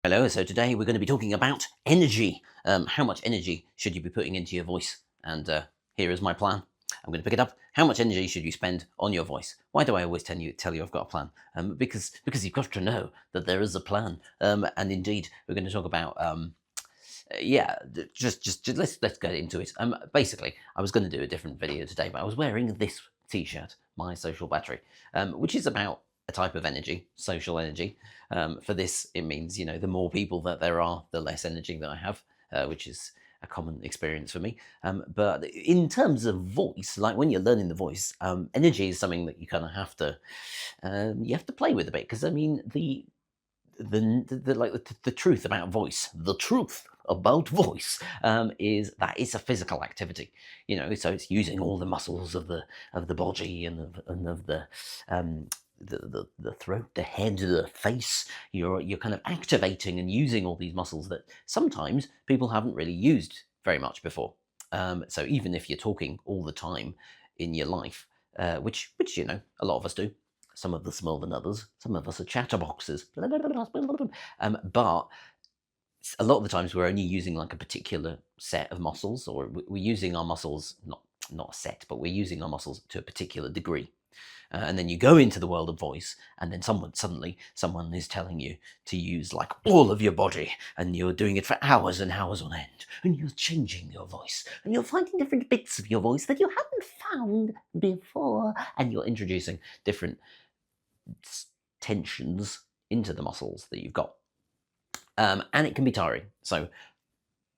Hello, so today we're going to be talking about energy. How much energy should you be putting into your voice? And here is my plan. I'm going to pick it up. How much energy should you spend on your voice? Why do I always tell you I've got a plan? Because you've got to know that there is a plan. And indeed, we're going to talk about just let's get into it. Basically, I was going to do a different video today, but I was wearing this T-shirt, My Social Battery, which is about a type of energy, social energy. For this, it means, the more people that there are, the less energy that I have, which is a common experience for me. But in terms of voice, like when you're learning the voice, energy is something that you kind of have to play with a bit, because I mean the truth about voice, is that it's a physical activity, so it's using all the muscles of the body and of the throat, the head, the face. You're kind of activating and using all these muscles that sometimes people haven't really used very much before. So even if you're talking all the time in your life, which a lot of us do, some of us more than others, some of us are chatterboxes, but a lot of the times we're only using like a particular set of muscles, or we're using our muscles, not a set, but we're using our muscles to a particular degree. And then you go into the world of voice, and then someone is telling you to use like all of your body, and you're doing it for hours and hours on end, and you're changing your voice, and you're finding different bits of your voice that you haven't found before, and you're introducing different tensions into the muscles that you've got. And it can be tiring. So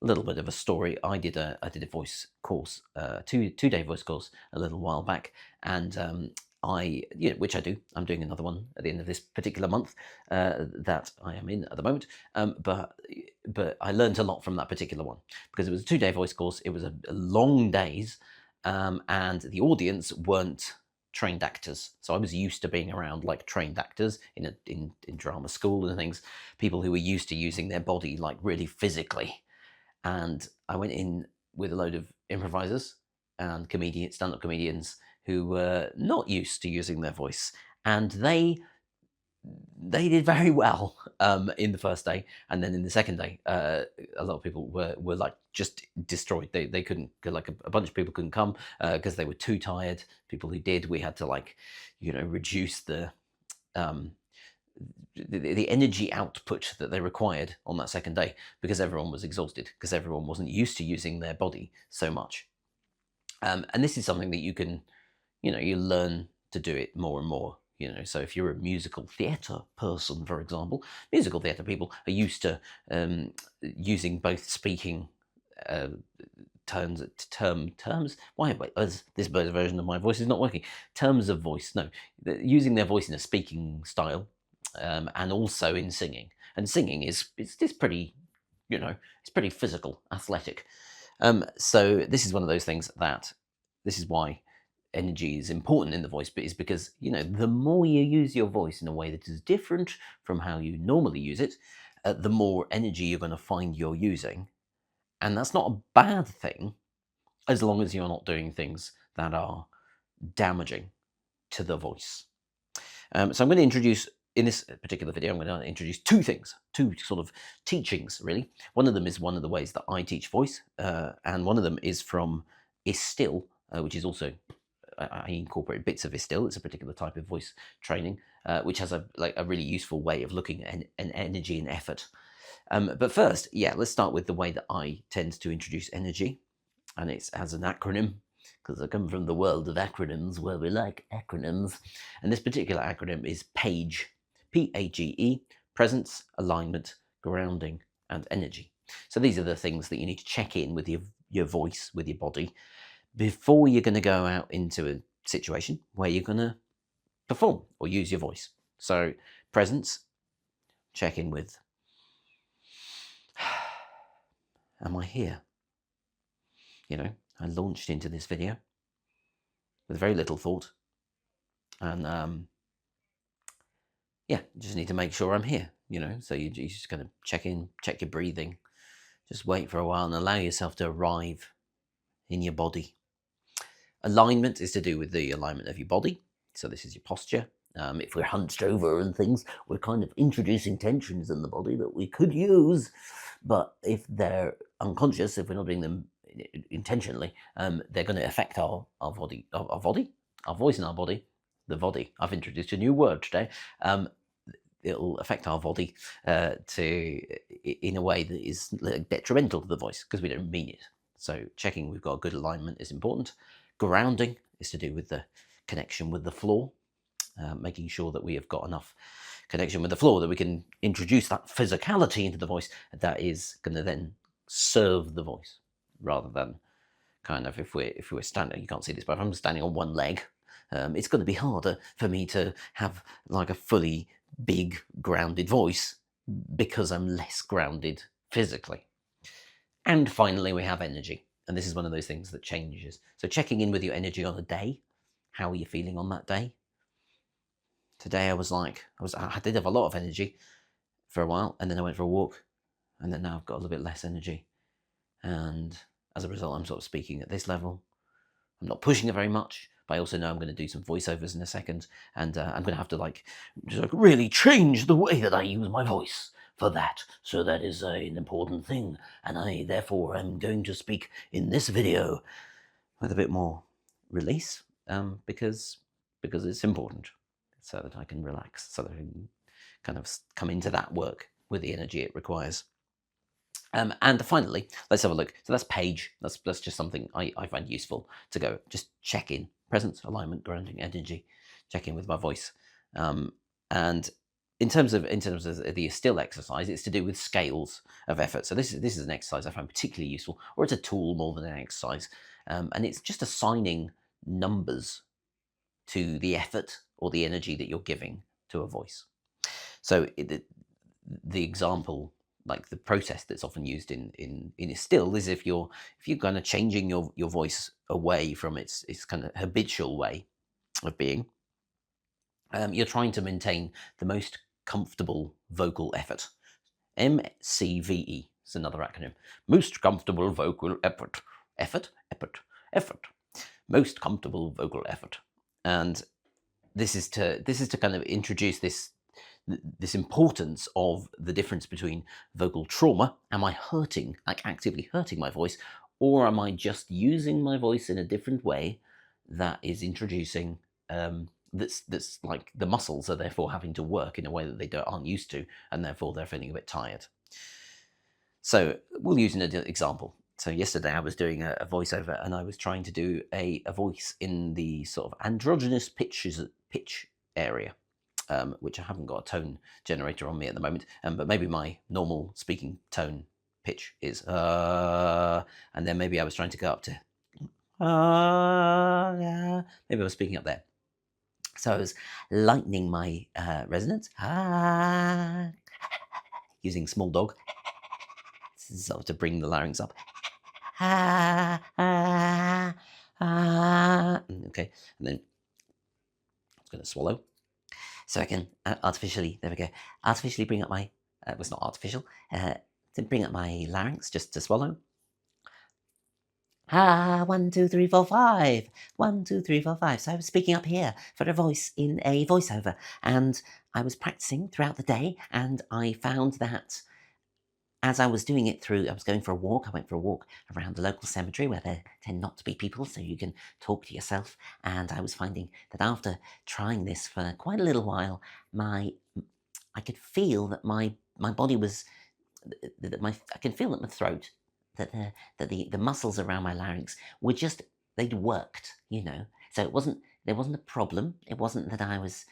a little bit of a story. I did a voice course, two-day voice course a little while back, and which I do. I'm doing another one at the end of this particular month that I am in at the moment. But I learned a lot from that particular one, because it was a 2-day voice course. It was a long days, and the audience weren't trained actors. So I was used to being around like trained actors in drama school and things, people who were used to using their body like really physically. And I went in with a load of improvisers and stand-up comedians who were not used to using their voice, and they did very well in the first day, and then in the second day, a lot of people were like just destroyed. They couldn't, like a bunch of people couldn't come because they were too tired. People who did, we had to like reduce the energy output that they required on that second day, because everyone was exhausted, because everyone wasn't used to using their body so much. And this is something that you can, you learn to do it more and more. So if you're a musical theatre person, for example, musical theatre people are used to using both speaking terms. Why is this version of my voice is not working? Terms of voice, no, using their voice in a speaking style, and also in singing. And singing it's pretty, it's pretty physical, athletic. So this is one of those things that this is why energy is important in the voice, but is because the more you use your voice in a way that is different from how you normally use it, the more energy you're going to find you're using. And that's not a bad thing, as long as you're not doing things that are damaging to the voice. So I'm going to introduce, in this particular video, I'm going to introduce two sort of teachings, really. One of them is one of the ways that I teach voice, and one of them is from Estill, which is also, I incorporate bits of Estill. It's a particular type of voice training, which has a really useful way of looking at an energy and effort. But first, let's start with the way that I tend to introduce energy, and it has an acronym, because I come from the world of acronyms, where we like acronyms. And this particular acronym is PAGE, P-A-G-E, presence, alignment, grounding, and energy. So these are the things that you need to check in with your voice, with your body, before you're going to go out into a situation where you're going to perform or use your voice. So presence, check in with, am I here? I launched into this video with very little thought, and just need to make sure I'm here, so you just kind of check in, check your breathing, just wait for a while and allow yourself to arrive in your body. Alignment is to do with the alignment of your body. So this is your posture. If we're hunched over and things, we're kind of introducing tensions in the body that we could use. But if they're unconscious, if we're not doing them intentionally, they're going to affect our body, our voice in our body, the body. I've introduced a new word today. It'll affect our body in a way that is detrimental to the voice because we don't mean it. So checking we've got good alignment is important. Grounding is to do with the connection with the floor, making sure that we have got enough connection with the floor that we can introduce that physicality into the voice that is going to then serve the voice, rather than kind of if we're standing, you can't see this, but if I'm standing on one leg, it's going to be harder for me to have like a fully big grounded voice because I'm less grounded physically. And finally, we have energy. And this is one of those things that changes. So checking in with your energy on a day. How are you feeling on that day? Today I did have a lot of energy for a while, and then I went for a walk, and then now I've got a little bit less energy. And as a result, I'm sort of speaking at this level. I'm not pushing it very much, but I also know I'm going to do some voiceovers in a second, and I'm going to have to just really change the way that I use my voice for that. So that is an important thing, and I therefore am going to speak in this video with a bit more release, because it's important, so that I can relax, so that I can kind of come into that work with the energy it requires. And finally, let's have a look. So that's page. That's just something I find useful to go just check in presence, alignment, grounding, energy, check in with my voice. And in terms of the Estill exercise, it's to do with scales of effort. So this is an exercise I find particularly useful, or it's a tool more than an exercise, and it's just assigning numbers to the effort or the energy that you're giving to a voice. So the example, like the process that's often used in Estill, is if you're kind of changing your voice away from its kind of habitual way of being, you're trying to maintain the most comfortable vocal effort. MCVE is another acronym. Most comfortable vocal effort. Effort. Most comfortable vocal effort. And this is to kind of introduce this importance of the difference between vocal trauma. Am I hurting, like actively hurting my voice, or am I just using my voice in a different way that is introducing that's like the muscles are therefore having to work in a way that they aren't used to, and therefore they're feeling a bit tired. So we'll use an example. So yesterday I was doing a voiceover, and I was trying to do a voice in the sort of androgynous pitch area, which I haven't got a tone generator on me at the moment, but maybe my normal speaking tone pitch is and then maybe I was trying to go up to maybe I was speaking up there. So I was lightening my resonance, using small dog, sort of to bring the larynx up. Okay, and then I was going to swallow. So I can artificially bring up my, it was not artificial, to bring up my larynx just to swallow. 1, 2, 3, 4, 5. 1, 2, 3, 4, 5. So I was speaking up here for a voice in a voiceover, and I was practicing throughout the day, and I found that as I was doing it I was going for a walk. I went for a walk around the local cemetery where there tend not to be people, so you can talk to yourself. And I was finding that after trying this for quite a little while, I could feel that my body was, I can feel that my throat, that the muscles around my larynx were just, they'd worked, So there wasn't a problem. It wasn't that I was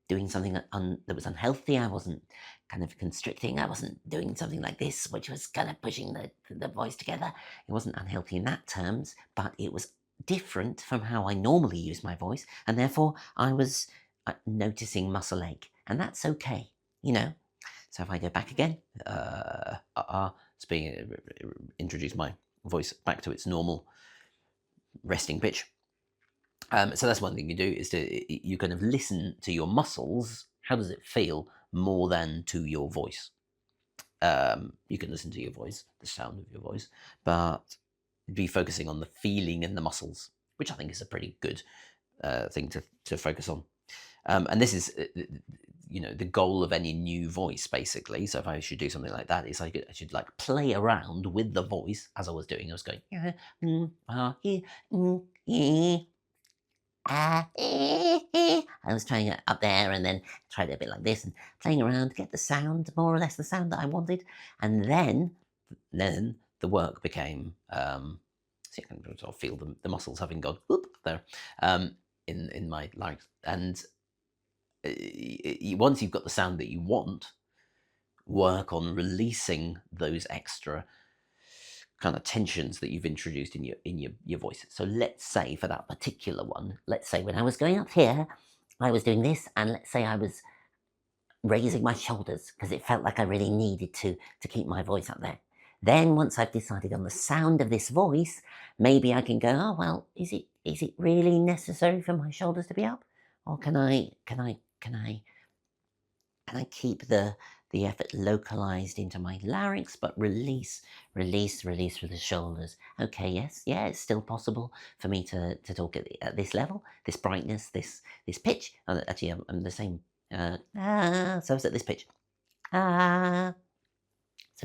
doing something that was unhealthy. I wasn't kind of constricting. I wasn't doing something like this, which was kind of pushing the voice together. It wasn't unhealthy in that terms, but it was different from how I normally use my voice, and therefore I was noticing muscle ache, and that's okay, So if I go back again, introduce my voice back to its normal resting pitch. So that's one thing you do, is you kind of listen to your muscles. How does it feel, more than to your voice? You can listen to your voice, the sound of your voice, but be focusing on the feeling in the muscles, which I think is a pretty good thing to focus on. And this is, the goal of any new voice, basically. So if I should do something like that, is I should like play around with the voice as I was doing. I was going, I was trying it up there and then tried it a bit like this and playing around to get the sound, more or less the sound that I wanted. And then the work became, see, I can sort of feel the muscles having gone whoop there in my larynx. And once you've got the sound that you want, work on releasing those extra kind of tensions that you've introduced in your voice. So let's say for that particular one, let's say when I was going up here, I was doing this, and let's say I was raising my shoulders because it felt like I really needed to keep my voice up there. Then once I've decided on the sound of this voice, maybe I can go, oh well, is it really necessary for my shoulders to be up, or can I keep the effort localized into my larynx, but release through the shoulders? Okay, yes, yeah, it's still possible for me to talk at this level, this brightness, this pitch. Actually, I'm the same. So I was at this pitch. So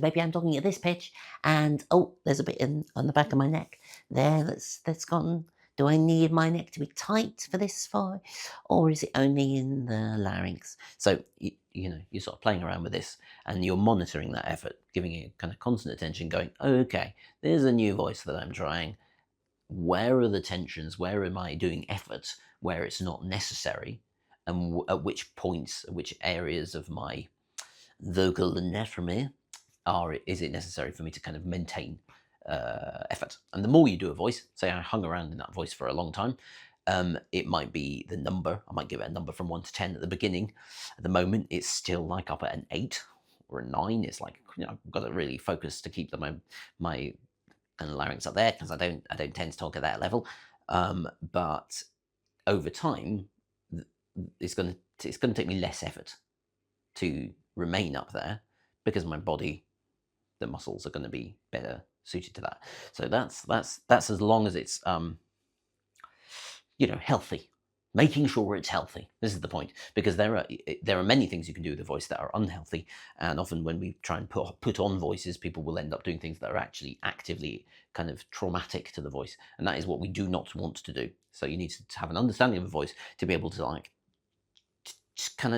maybe I'm talking at this pitch, and oh, there's a bit on the back of my neck there that's gone. Do I need my neck to be tight for this voice, or is it only in the larynx? So you're sort of playing around with this, and you're monitoring that effort, giving it kind of constant attention, going, okay, there's a new voice that I'm trying. Where are the tensions? Where am I doing effort where it's not necessary? And at which points, which areas of my vocal anatomy is it necessary for me to kind of maintain effort? And the more you do a voice, say I hung around in that voice for a long time, it might be the number. I might give it a number from 1 to 10 at the beginning. At the moment, it's still like up at an 8 or a 9. It's like, I've got to really focus to keep my kind of larynx up there, because I don't tend to talk at that level. But over time, it's going to take me less effort to remain up there, because my body, the muscles are going to be better suited to that. So that's as long as it's healthy. Making sure it's healthy. This is the point, because there are many things you can do with the voice that are unhealthy, and often when we try and put on voices, people will end up doing things that are actually actively kind of traumatic to the voice, and that is what we do not want to do. So you need to have an understanding of a voice to be able to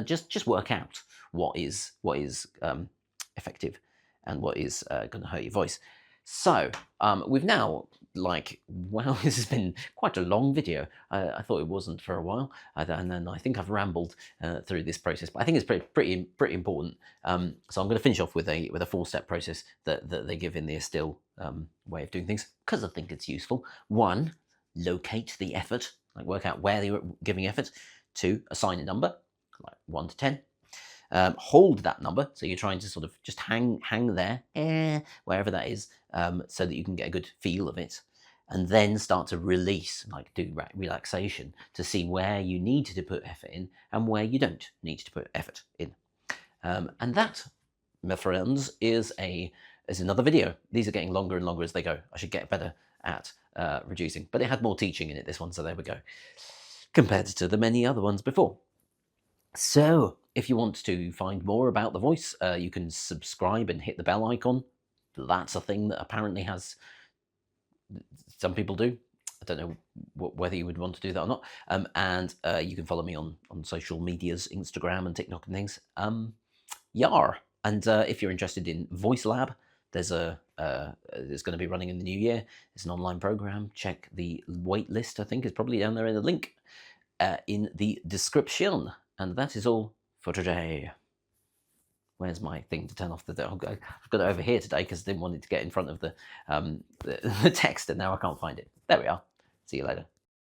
just work out what is effective and what is going to hurt your voice. So we've now, wow, this has been quite a long video. I thought it wasn't for a while, and then I think I've rambled through this process, but I think it's pretty important. So I'm going to finish off with a 4-step process that they give in the Estill way of doing things, because I think it's useful. 1, locate the effort, like work out where you're giving effort. 2, assign a number, like 1 to 10. Hold that number, so you're trying to sort of just hang there, wherever that is, so that you can get a good feel of it, and then start to release, like do relaxation, to see where you need to put effort in and where you don't need to put effort in. And that, my friends, is another video. These are getting longer and longer as they go. I should get better at reducing, but it had more teaching in it, this one, so there we go, compared to the many other ones before. So if you want to find more about the voice, you can subscribe and hit the bell icon. That's a thing that apparently some people do. I don't know whether you would want to do that or not. And you can follow me on social medias, Instagram and TikTok and things. Yar. And if you're interested in Voice Lab, there's it's going to be running in the new year. It's an online program. Check the wait list, I think is probably down there in the link in the description. And that is all for today. Where's my thing to turn off the... I've got it over here today because I didn't want it to get in front of the text, and now I can't find it. There we are. See you later.